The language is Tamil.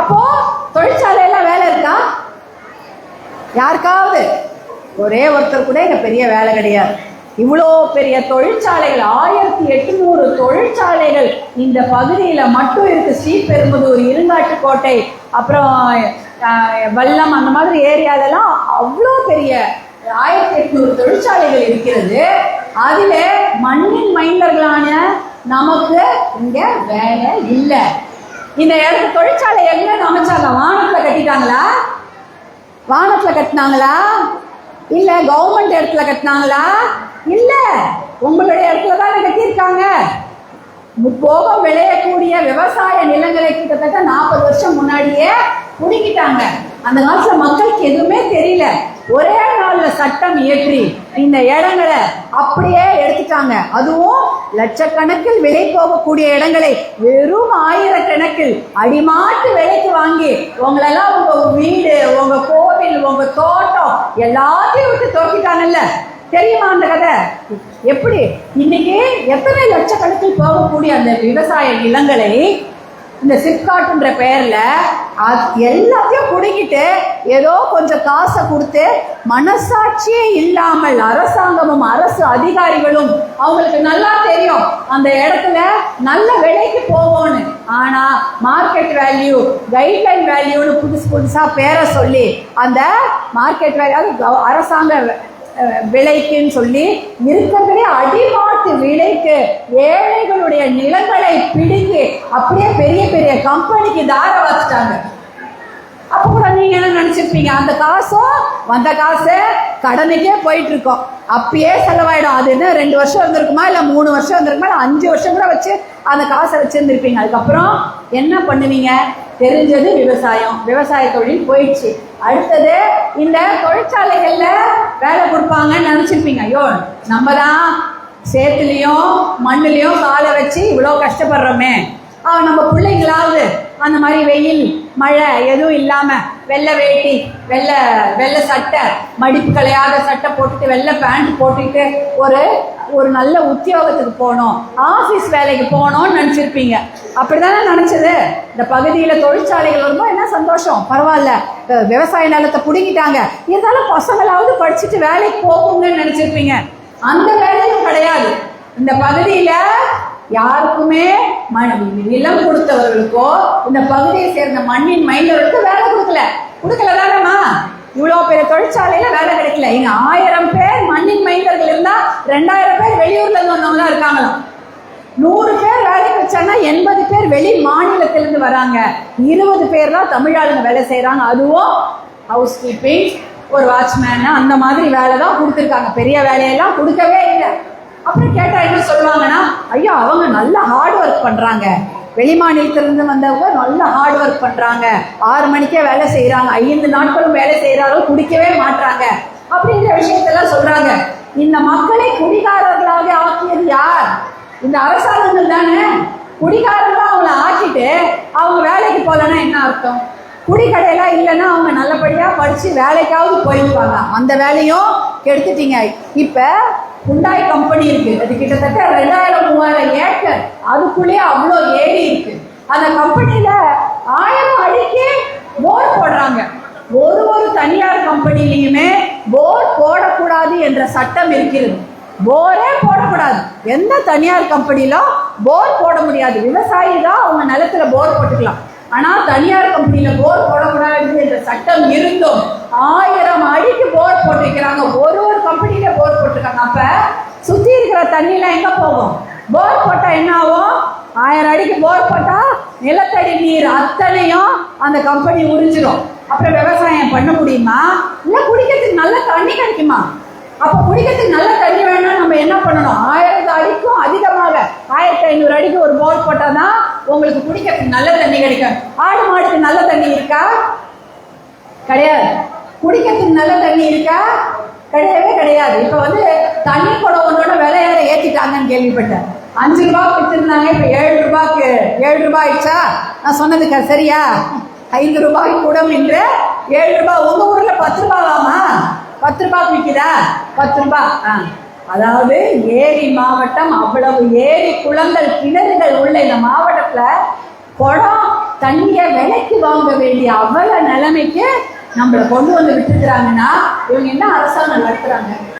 அப்போ தொழிற்சாலையில வேலை இருக்கா யாருக்காவது? ஒரே ஒருத்தர் கூட இங்க பெரிய வேலை கிடையாது. இவ்வளோ பெரிய தொழிற்சாலைகள் 1800 தொழிற்சாலைகள் இந்த பகுதியில் மட்டும் இருக்கு. ஸ்ரீபெரும்புதூர், இருங்காட்டுக்கோட்டை, அப்புறம் வல்லம், அந்த மாதிரி ஏரியாலெல்லாம் அவ்வளோ பெரிய 1800 தொழிற்சாலைகள் இருக்கிறது. அதில் மண்ணின் மைந்தர்களான நமக்கு இங்க வேலை இல்லை. இந்த இடத்து தொழிற்சாலை எங்க அமைச்சாங்க? வானத்துல கட்டிட்டாங்களா? வானத்துல கட்டினாங்களா? இல்ல கவர்மெண்ட் இடத்துல கட்டினாங்களா? இல்ல, உங்களுடைய இடத்துல தானே கட்டியிருக்காங்க. முப்போகம் விளையக்கூடிய விவசாய நிலங்களை கிட்டத்தட்ட 40 வருஷம் முன்னாடியே புடுங்கிட்டாங்க. அந்த காலத்துல மக்களுக்கு எதுவுமே தெரியல. ஒரே நாள்ல சட்டம் இயற்றி இந்த இடங்களை அப்படியே எடுத்துட்டாங்க. அதுவும் லட்சக்கணக்கில் விலை போகக்கூடிய இடங்களை வெறும் 1000 கணக்கில் அடிமாட்டு விலைக்கு வாங்கி உங்களெல்லாம் உங்க வீடு, உங்க கோவில், உங்க தோட்டம் எல்லாத்தையும் விட்டு துரத்திட்டாங்கல்ல. தெரியுமா அந்த கதை? எப்படி இன்னைக்கு எத்தனை லட்சக்கணக்கில் போகக்கூடிய அந்த விவசாய நிலங்களை இந்த சிப்காட்ன்ற பெயர்ல எல்லாத்தையும் குடிக்கிட்டு ஏதோ கொஞ்சம் காசை கொடுத்து மனசாட்சியே இல்லாமல் அரசாங்கமும் அரசு அதிகாரிகளும் அவங்களுக்கு நல்லா தெரியும் அந்த இடத்துல நல்ல விலைக்கு போவோன்னு. ஆனா மார்க்கெட் வேல்யூ, கைட்லைன் வேல்யூன்னு புதுசா பேரை சொல்லி அந்த மார்க்கெட் வேல்யூ அரசாங்க விலைக்குன்னு சொல்லி இருக்கிறதுலே அடிமாட்டு விலைக்கு ஏழைகளுடைய நிலங்களை பிடிங்கி அப்படியே பெரிய பெரிய கம்பெனிக்கு தார வச்சுட்டாங்க. அப்ப கூட நீங்க என்ன நினைச்சிருப்பீங்க? அந்த காசும் வந்த காசு கடனுக்கே போயிட்டு இருக்கோம், அப்பயே செலவாயிடும். அது என்ன 2 வருஷம் இருந்திருக்குமா, இல்ல 3 வருஷம் இருந்திருக்குமா, இல்ல 5 வருஷம் கூட வச்சு அந்த காசை வச்சிருந்திருப்பீங்க. அதுக்கப்புறம் என்ன பண்ணுவீங்க? தெரிஞ்சது விவசாயம், விவசாய தொழில் போயிடுச்சு. அடுத்தது இந்த தொழிற்சாலைகள்ல வேலை கொடுப்பாங்கன்னு நினைச்சிருப்பீங்க. ஐயோ, நம்ம தான் சேத்துலயும் மண்ணுலயும் காலை வச்சு இவ்வளோ கஷ்டப்படுறோமே, நம்ம பிள்ளைங்களாவது அந்த மாதிரி வெயில் மழை எதுவும் இல்லாம வெள்ளை வேட்டி, வெள்ளை சட்டை, மடிப்பு கலையாத சட்டை போட்டுட்டு வெள்ளை பேண்ட் போட்டுட்டு ஒரு நல்ல உத்தியோகத்துக்கு போகணும், ஆஃபீஸ் வேலைக்கு போகணும்னு நினச்சிருப்பீங்க. அப்படிதானே நினச்சது? இந்த பகுதியில் தொழிற்சாலைகள் வரும்போது என்ன சந்தோஷம், பரவாயில்ல விவசாய நிலத்தை பிடிங்கிட்டாங்க, இருந்தாலும் பசங்களாவது படிச்சுட்டு வேலைக்கு போகுங்கன்னு நினச்சிருப்பீங்க. அந்த வேலையும் கிடையாது. இந்த பகுதியில் யாருக்குமே நிலம் கொடுத்தவர்களுக்கோ இந்த பகுதியை சேர்ந்த மண்ணின் மைந்தவர்களுக்கு வேலை கொடுக்கல தானேம்மா? இவ்வளோ பெரிய தொழிற்சாலையில வேலை கிடைக்கல. இங்க 1000 பேர் மண்ணின் மைந்தர்கள் இருந்தா 2000 பேர் வெளியூர்ல இருந்து வந்தவங்க தான் இருக்காங்களாம். 100 பேர் வேலை கிடைச்சாங்கன்னா 80 பேர் வெளி மாநிலத்திலிருந்து வராங்க. 20 பேர் தான் தமிழாளுங்க வேலை செய்யறாங்க. அதுவும் ஹவுஸ் கீப்பிங், ஒரு வாட்ச்மேன், அந்த மாதிரி வேலை தான் கொடுத்துருக்காங்க. பெரிய வேலையெல்லாம் கொடுக்கவே இல்லை. அப்புறம் கேட்டா என்ன சொல்லுவாங்கன்னா, ஐயா அவங்க நல்லா ஹார்ட் ஒர்க் பண்றாங்க, வெளி மாநிலத்திலிருந்து வந்தவங்க நல்லா ஹார்ட் ஒர்க் பண்றாங்க, 6 மணிக்கே வேலை செய்யறாங்க, 5 நாட்களும் வேலை செய்யறாரோ, குடிக்கவே மாட்டாங்க அப்படிங்கிற விஷயத்தெல்லாம் சொல்றாங்க. இந்த மக்களை குடிகாரர்களாக ஆக்கியது யார்? இந்த அரசாங்கங்கள் தானே. குடிகாரர்களா அவங்கள ஆக்கிட்டு அவங்க வேலைக்கு போகலன்னா என்ன அர்த்தம்? குடிக்கடையெல்லாம் இல்லைன்னா அவங்க நல்லபடியா படிச்சு வேலைக்காவது போயிருப்பாங்க. அந்த வேலையும் கெடுத்துட்டீங்க. இப்ப ஹுண்டாய் கம்பெனி இருக்கு, அது கிட்டத்தட்ட 2000-3000 ஏக்கர், அதுக்குள்ளேயே அவ்வளோ ஏரி இருக்கு. அந்த கம்பெனியில 1000 அடிக்கு போர் போடுறாங்க. ஒரு தனியார் கம்பெனிலையுமே போர் போடக்கூடாது என்ற சட்டம் இருக்கிறது. போரே போடக்கூடாது. எந்த தனியார் கம்பெனிலும் போர் போட முடியாது. விவசாயி தான் அவங்க நிலத்துல போர் போட்டுக்கலாம். ஆனா தனியார் கம்பெனியில போர் போடக்கூடாது என்ற சட்டம் இருந்தும் 1000 அடிக்கு போர் போட்டிருக்கிறாங்க. ஒரு கம்பெனியில போர் போட்டிருக்காங்க. அப்ப சுத்தி இருக்கிற தண்ணியெல்லாம் எங்க போகும்? போர் போட்டா என்ன ஆகும்? 1000 அடிக்கு போர் போட்டா நிலத்தடி நீர் அத்தனையும் அந்த கம்பெனி உறிஞ்சிடும். அப்புறம் விவசாயம் பண்ண முடியுமா? இல்ல குடிக்கிறதுக்கு நல்ல தண்ணி கிடைக்குமா? அப்ப குடிக்கிறதுக்கு நல்ல தண்ணி வேணும்னா நம்ம என்ன பண்ணணும்? 1000 அடிக்கும் அதிகமாக 1500 அடிக்கு ஒரு போர் போட்டாதான் உங்களுக்கு குடிக்கிறதுக்கு நல்ல தண்ணி கிடைக்கும். ஆடு மாடுக்கு நல்ல தண்ணி இருக்கா? கிடையாது. குடிக்கிறதுக்கு நல்ல தண்ணி இருக்கா? கிடையவே கிடையாது. இப்ப தண்ணி குடம் ஒன்னோட விலையார ஏத்திட்டாங்கன்னு கேள்விப்பட்டேன். 5 ரூபாய்க்கு வித்திருந்தாங்க, இப்ப 7 ரூபாய் ஆயிடுச்சா? நான் சொன்னதுக்கு சரியா? 5 ரூபாய் குடம் என்று 7 ரூபாய். உங்க ஊர்ல 10 ரூபாவாமா? 10 ரூபாய்க்கு விற்குதா? 10 ரூபாய். அதாவது ஏரி மாவட்டம், அவ்வளவு ஏரி குளங்கள் கிணறுகள் உள்ள இந்த மாவட்டத்துல குடம் தண்ணிய விலைக்கு வாங்க வேண்டிய அவல நிலைமைக்கு நம்மளை கொண்டு வந்து விட்டுருக்குறாங்கன்னா இவங்க என்ன அரசாங்கம் நடத்துறாங்க?